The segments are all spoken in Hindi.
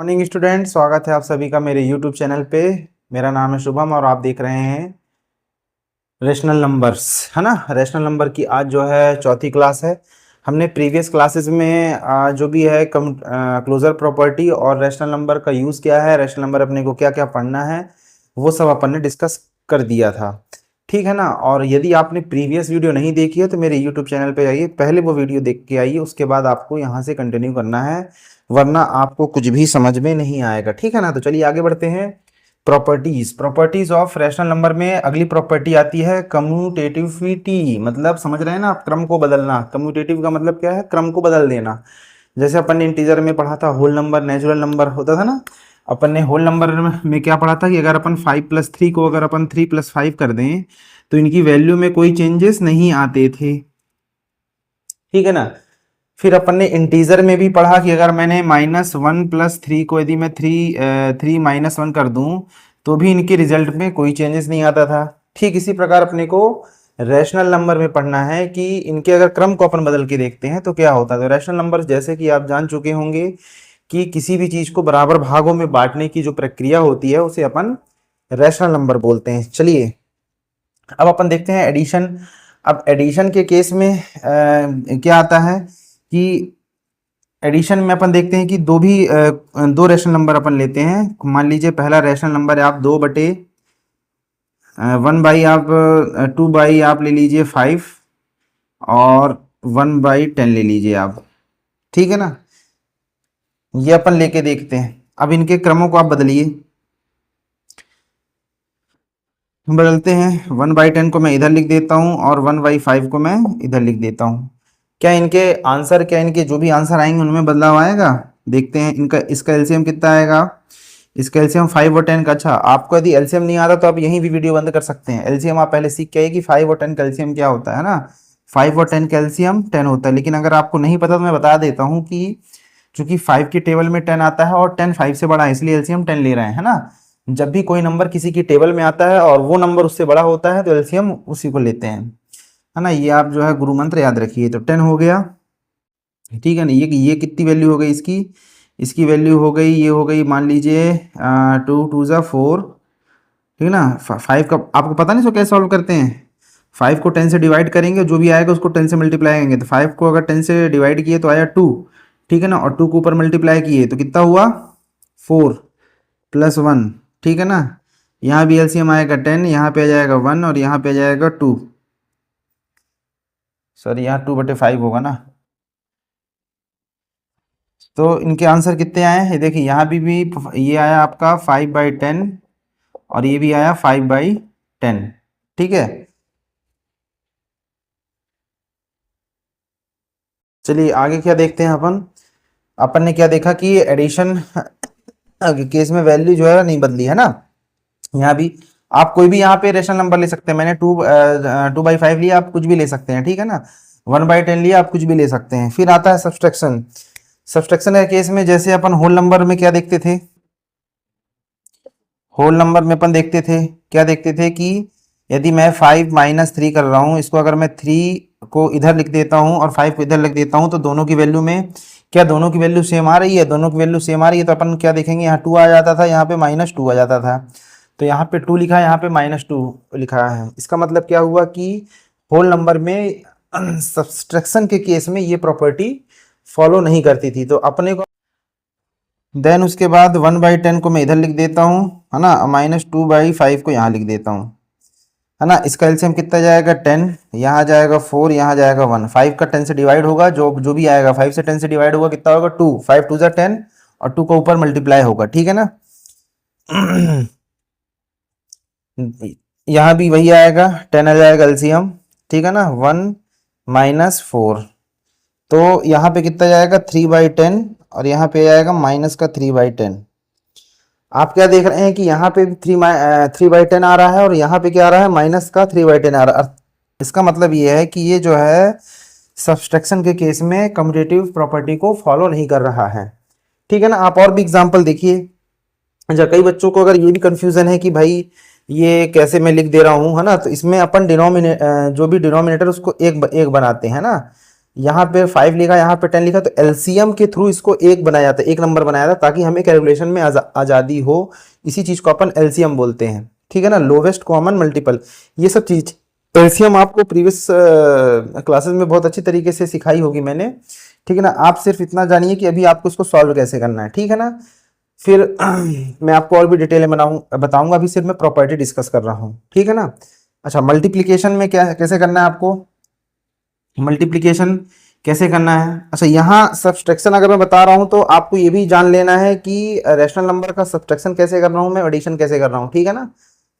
मॉर्निंग स्टूडेंट, स्वागत है आप सभी का मेरे यूट्यूब चैनल पे। मेरा नाम है शुभम और आप देख रहे हैं रेशनल नंबर्स, है ना। रेशनल नंबर की आज जो है चौथी क्लास है। हमने प्रीवियस क्लासेस में जो भी है क्लोजर प्रॉपर्टी और रेशनल नंबर का यूज़ क्या है, रेशनल नंबर अपने को क्या क्या पढ़ना है, वो सब अपन ने डिस्कस कर दिया था, ठीक है ना। और यदि आपने प्रीवियस वीडियो नहीं देखी है तो मेरे यूट्यूब चैनल पे जाइए, पहले वो वीडियो देख के आइए, उसके बाद आपको यहाँ से कंटिन्यू करना है, वरना आपको कुछ भी समझ में नहीं आएगा, ठीक है ना। तो चलिए आगे बढ़ते हैं। प्रॉपर्टीज ऑफ रैशनल नंबर में अगली प्रॉपर्टी आती है कम्यूटेटिविटी। मतलब समझ रहे हैं ना आप, क्रम को बदलना। कम्यूटेटिव का मतलब क्या है? क्रम को बदल देना। जैसे अपन ने इंटीजर में पढ़ा था, होल नंबर नेचुरल नंबर होता था ना। अपन ने होल नंबर में क्या पढ़ा था कि अगर अपन 5+3 को अगर अपन 3+5 कर दें तो इनकी वैल्यू में कोई चेंजेस नहीं आते थे, ठीक है ना। फिर अपन ने इंटीजर में भी पढ़ा कि अगर मैंने -1+3 को यदि मैं 3 - 1 कर दूं तो भी इनके रिजल्ट में कोई चेंजेस नहीं आता था। ठीक इसी प्रकार अपने को रैशनल नंबर में पढ़ना है कि इनके अगर क्रम को अपन बदल के देखते हैं तो क्या होता है। तो रैशनल नंबर जैसे कि आप जान चुके होंगे कि किसी भी चीज को बराबर भागों में बांटने की जो प्रक्रिया होती है उसे अपन रैशनल नंबर बोलते हैं। चलिए अब अपन देखते हैं एडिशन। अब एडिशन के केस में क्या आता है कि एडिशन में अपन देखते हैं कि दो रैशनल नंबर अपन लेते हैं। मान लीजिए पहला रैशनल नंबर है आप 2 आप ले लीजिए 5 और 1/10 ले लीजिए आप, ठीक है ना। ये अपन लेके देखते हैं। अब इनके क्रमों को आप बदलते हैं। 1/10 को मैं इधर लिख देता हूँ और 1/5 को मैं इधर लिख देता हूँ। क्या इनके जो भी आंसर आएंगे उनमें बदलाव आएगा? देखते हैं। इसका एलसीएम कितना आएगा? इसका एलसीएम 5 और 10 का। अच्छा, आपको यदि एलसीएम नहीं आता तो आप यहीं भी वीडियो बंद कर सकते हैं। एलसीएम आप पहले सीख के आइए कि 5 और 10 का एलसीएम क्या होता है ना। 5 और 10 का एलसीएम 10 होता है। लेकिन अगर आपको नहीं पता तो मैं बता देता हूँ कि चूंकि 5 की टेबल में 10 आता है और 10 5 से बड़ा है, इसलिए एलसीएम 10 ले रहे हैं, है ना। जब भी कोई नंबर किसी की टेबल में आता है और वो नंबर उससे बड़ा होता है तो एलसीएम उसी को लेते हैं, है ना। ये आप जो है गुरु मंत्र याद रखिए। तो 10 हो गया, ठीक है ना। ये कितनी वैल्यू हो गई इसकी? इसकी वैल्यू हो गई, ये हो गई मान लीजिए 2 2 4, ठीक है ना। 5 का आपको पता नहीं सो कैसे सॉल्व करते हैं। 5 को 10 से डिवाइड करेंगे, जो भी आएगा उसको 10 से मल्टीप्लाई करेंगे। तो 5 को अगर 10 से डिवाइड किए तो आया 2, ठीक है ना। और 2 को ऊपर मल्टीप्लाई किए तो कितना हुआ? 4+1, ठीक है ना। यहाँ भी एलसीएम आएगा 10, यहाँ पे आ जाएगा 1 और यहाँ पे आ जाएगा 2। सॉरी, यहाँ 2/5 होगा ना। तो इनके आंसर कितने आए हैं देखिए। यहाँ भी ये आया आपका 5/10 और ये भी आया 5/10, ठीक है। चलिए आगे क्या देखते हैं अपन ने क्या देखा कि एडिशन केस में वैल्यू जो है नहीं बदली, है ना। यहाँ भी आप कोई भी यहाँ पे रेशनल नंबर ले सकते हैं। मैंने 2/5 लिया, आप कुछ भी ले सकते हैं, ठीक है ना। 1/10 लिया, आप कुछ भी ले सकते हैं। फिर आता है सब्सट्रैक्शन। सब्सट्रैक्शन के केस में जैसे अपन होल नंबर में क्या देखते थे, होल नंबर में अपन देखते थे क्या देखते थे कि यदि मैं 5 - 3 कर रहा हूँ, इसको अगर मैं 3 को इधर लिख देता हूँ और 5 को इधर लिख देता हूँ तो दोनों की वैल्यू में क्या दोनों की वैल्यू सेम आ रही है? दोनों की वैल्यू सेम आ रही है तो अपन क्या देखेंगे, यहाँ 2 आ जाता था, यहाँ पे -2 आ जाता था। तो यहाँ पे 2 लिखा है, यहाँ पे -2 लिखा है। इसका मतलब क्या हुआ कि होल नंबर में सब्सट्रैक्शन के केस में ये प्रॉपर्टी फॉलो नहीं करती थी। तो अपने को देन उसके बाद 1/10 को मैं इधर लिख देता हूँ, है ना। -2/5 को यहाँ लिख देता हूँ, है ना। इसका एलसीएम कितना जाएगा? 10, यहाँ जाएगा 4, यहाँ जाएगा 1। 5 का 10 से डिवाइड होगा, जो जो भी आएगा 5 से 10 से डिवाइड होगा कितना होगा? 2। 5 2 10 और 2 का ऊपर मल्टीप्लाई होगा, ठीक है ना। यहाँ भी वही आएगा, 10 आ जाएगा एलसीएम, ठीक है ना। 1 - 4, तो यहाँ पे कितना जाएगा? 3/10 और यहाँ पे आएगा -3/10। आप क्या देख रहे हैं कि यहाँ पे भी 3/10 आ रहा है और यहाँ पे क्या आ रहा है? -3/10 आ रहा है। इसका मतलब ये है कि ये जो है सब्सट्रैक्शन के केस में कम्यूटेटिव प्रॉपर्टी को फॉलो नहीं कर रहा है, ठीक है ना। आप और भी एग्जांपल देखिए। अच्छा, कई बच्चों को अगर ये भी कंफ्यूजन है कि भाई ये कैसे मैं लिख दे रहा हूँ, है ना। तो इसमें अपन जो भी डिनोमिनेटर उसको एक बनाते हैं ना। यहाँ पे 5 लिखा, यहाँ पे 10 लिखा, तो एलसीएम के थ्रू इसको एक बनाया जाता है, एक नंबर बनाया था, ताकि हमें कैलकुलेशन में आज़ादी हो। इसी चीज़ को अपन एलसीएम बोलते हैं, ठीक है ना, लोवेस्ट कॉमन मल्टीपल। ये सब चीज़ एलसीएम आपको प्रीवियस क्लासेस में बहुत अच्छी तरीके से सिखाई होगी मैंने, ठीक है ना। आप सिर्फ इतना जानिए कि अभी आपको इसको सॉल्व कैसे करना है, ठीक है ना। फिर मैं आपको और भी डिटेल में बताऊंगा, अभी सिर्फ मैं प्रॉपर्टी डिस्कस कर रहा हूँ, ठीक है ना। अच्छा, मल्टीप्लिकेशन में क्या कैसे करना है आपको, मल्टीप्लिकेशन कैसे करना है। अच्छा, यहाँ सब्सट्रैक्शन अगर मैं बता रहा हूँ तो आपको ये भी जान लेना है कि रैशनल नंबर का सब्सट्रैक्शन कैसे कर रहा हूँ मैं, एडिशन कैसे कर रहा हूँ, ठीक है ना।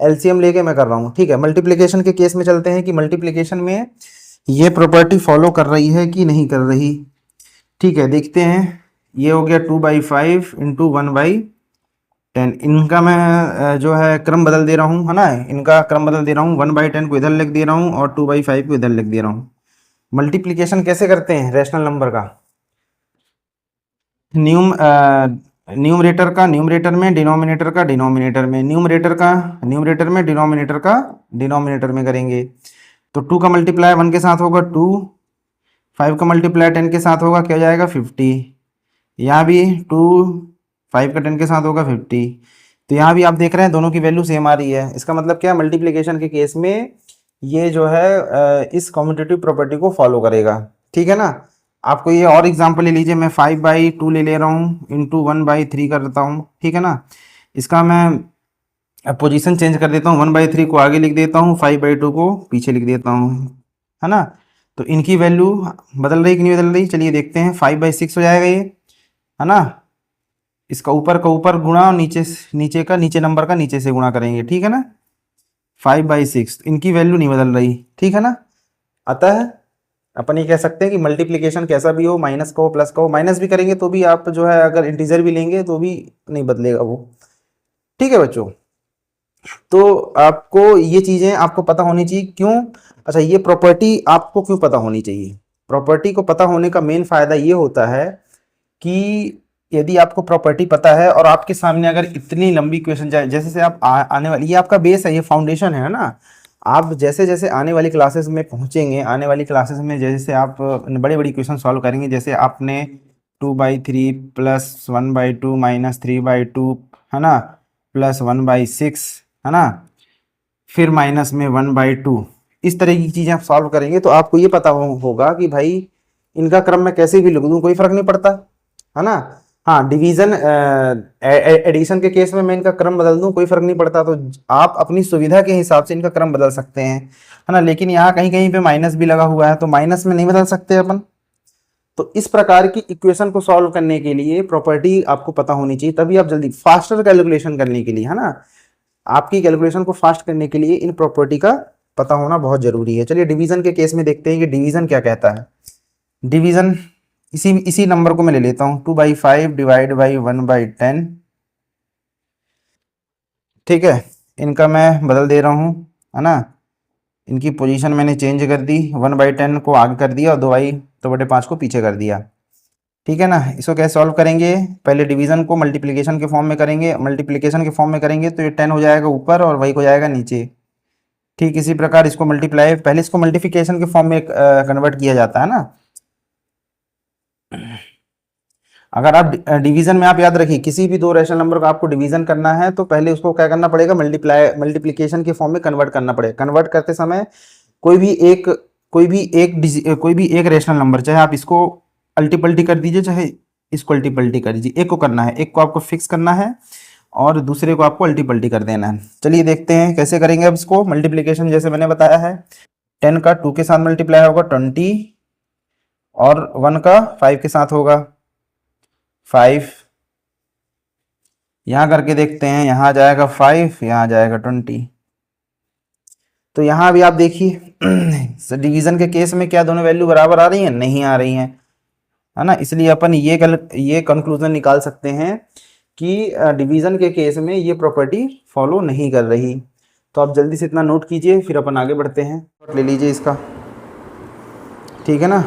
एलसीएम लेके मैं कर रहा हूँ, ठीक है। मल्टीप्लिकेशन के केस में चलते हैं कि मल्टीप्लिकेशन में ये प्रॉपर्टी फॉलो कर रही है कि नहीं कर रही, ठीक है, देखते हैं। ये हो गया 2/5 इंटू 1/10। इनका मैं जो है क्रम बदल दे रहा हूँ, है ना, इनका क्रम बदल दे रहा हूँ। 1/10 को इधर लिख दे रहा हूँ और 2/5 को इधर लिख दे रहा हूँ। मल्टीप्लिकेशन कैसे करते हैं रैशनल नंबर का, न्यूमरेटर का न्यूमरेटर में, डिनोमिनेटर का डिनोमिनेटर में, न्यूमरेटर का न्यूमरेटर में, डिनोमिनेटर का डिनोमिनेटर में करेंगे। तो 2 का मल्टीप्लाई 1 के साथ होगा 2, 5 का मल्टीप्लाई 10 के साथ होगा, क्या हो जाएगा 50। यहाँ भी 2, 5 का 10 के साथ होगा 50। तो यहाँ भी आप देख रहे हैं दोनों की वैल्यू सेम आ रही है। इसका मतलब क्या है, मल्टीप्लिकेशन के केस में ये जो है इस कम्यूटेटिव प्रॉपर्टी को फॉलो करेगा, ठीक है ना। आपको ये और एग्जांपल ले लीजिए, मैं 5/2 ले रहा हूँ इंटू 1/3 कर देता हूँ, ठीक है ना। इसका मैं पोजीशन चेंज कर देता हूँ, 1/3 को आगे लिख देता हूँ, 5/2 को पीछे लिख देता हूँ, है ना। तो इनकी वैल्यू बदल रही कि नहीं बदल रही, चलिए देखते हैं। 5/6 हो जाएगा ये, है ना। इसका ऊपर का ऊपर गुणा और नीचे का नीचे नंबर का नीचे से गुणा करेंगे, ठीक है ना। 5/6, इनकी वैल्यू नहीं बदल रही, ठीक है ना। अतः अपन ये कह सकते हैं कि मल्टीप्लिकेशन कैसा भी हो, माइनस का हो प्लस का हो, माइनस भी करेंगे तो भी आप जो है अगर इंटीजर भी लेंगे तो भी नहीं बदलेगा वो, ठीक है बच्चों। तो आपको ये चीजें आपको पता होनी चाहिए, क्यों। अच्छा, ये प्रॉपर्टी आपको क्यों पता होनी चाहिए। प्रॉपर्टी को पता होने का मेन फायदा ये होता है कि यदि आपको प्रॉपर्टी पता है और आपके सामने अगर इतनी लंबी क्वेश्चन जाए, जैसे से आप आने वाली, ये आपका बेस है, ये फाउंडेशन है ना। आप जैसे जैसे आने वाली क्लासेस में पहुंचेंगे, आने वाली क्लासेस में जैसे आप बड़ी बड़ी क्वेश्चन सॉल्व करेंगे, जैसे आपने 2/3 प्लस 1/2 माइनस 3/2, है ना, प्लस 1/6, है ना, फिर माइनस में 1/2, इस तरह की चीज़ें आप सॉल्व करेंगे तो आपको ये पता होगा कि भाई इनका क्रम मैं कैसे भी लिख दूँ कोई फर्क नहीं पड़ता, है ना। हाँ, डिवीजन एडिशन के केस में मैं इनका क्रम बदल दूं कोई फर्क नहीं पड़ता, तो आप अपनी सुविधा के हिसाब से इनका क्रम बदल सकते हैं, है ना। लेकिन यहाँ कहीं कहीं पे माइनस भी लगा हुआ है तो माइनस में नहीं बदल सकते अपन। तो इस प्रकार की इक्वेशन को सॉल्व करने के लिए प्रॉपर्टी आपको पता होनी चाहिए, तभी आप जल्दी फास्टर कैलकुलेशन करने के लिए, है ना, आपकी कैलकुलेशन को फास्ट करने के लिए इन प्रॉपर्टी का पता होना बहुत जरूरी है। चलिए डिवीजन के केस में देखते हैं कि डिवीजन क्या कहता है। डिवीजन इसी नंबर को मैं ले लेता हूँ, 2/5 डिवाइड बाई 1/10, ठीक है। इनका मैं बदल दे रहा हूँ, है ना, इनकी पोजीशन मैंने चेंज कर दी, 1/10 को आगे कर दिया और 2/5 को पीछे कर दिया, ठीक है ना। इसको कैसे सॉल्व करेंगे, पहले डिवीजन को मल्टीप्लिकेशन के फॉर्म में करेंगे, मल्टीप्लिकेशन के फॉर्म में करेंगे तो ये 10 हो जाएगा ऊपर और वही हो जाएगा नीचे, ठीक। इसी प्रकार इसको मल्टीप्लाई, पहले इसको मल्टीप्लिकेशन के फॉर्म में कन्वर्ट किया जाता है ना। अगर आप डिवीजन में, आप याद रखिए, किसी भी दो रैशनल नंबर को आपको डिवीजन करना है तो पहले उसको क्या करना पड़ेगा, मल्टीप्लिकेशन के फॉर्म में कन्वर्ट करना पड़ेगा। कन्वर्ट करते समय कोई भी एक रैशनल नंबर, चाहे आप इसको अल्टी पल्टी कर दीजिए चाहे इसको अल्टी पल्टी कर दीजिए, एक को करना है, एक को आपको फिक्स करना है और दूसरे को आपको अल्टी पल्टी कर देना है। चलिए देखते हैं कैसे करेंगे अब इसको मल्टीप्लिकेशन। जैसे मैंने बताया है, 10 का 2 के साथ मल्टीप्लाई होगा 20 और 1 का 5 के साथ होगा 5। यहाँ करके देखते हैं, यहाँ आ जाएगा 5, यहाँ आ जाएगा 20। तो यहाँ भी आप देखिए डिवीजन के केस में क्या दोनों वैल्यू बराबर आ रही हैं, नहीं आ रही हैं, है ना। इसलिए अपन ये कंक्लूजन निकाल सकते हैं कि डिवीजन के केस में ये प्रॉपर्टी फॉलो नहीं कर रही। तो आप जल्दी से इतना नोट कीजिए, फिर अपन आगे बढ़ते हैं। ले लीजिए इसका, ठीक है ना।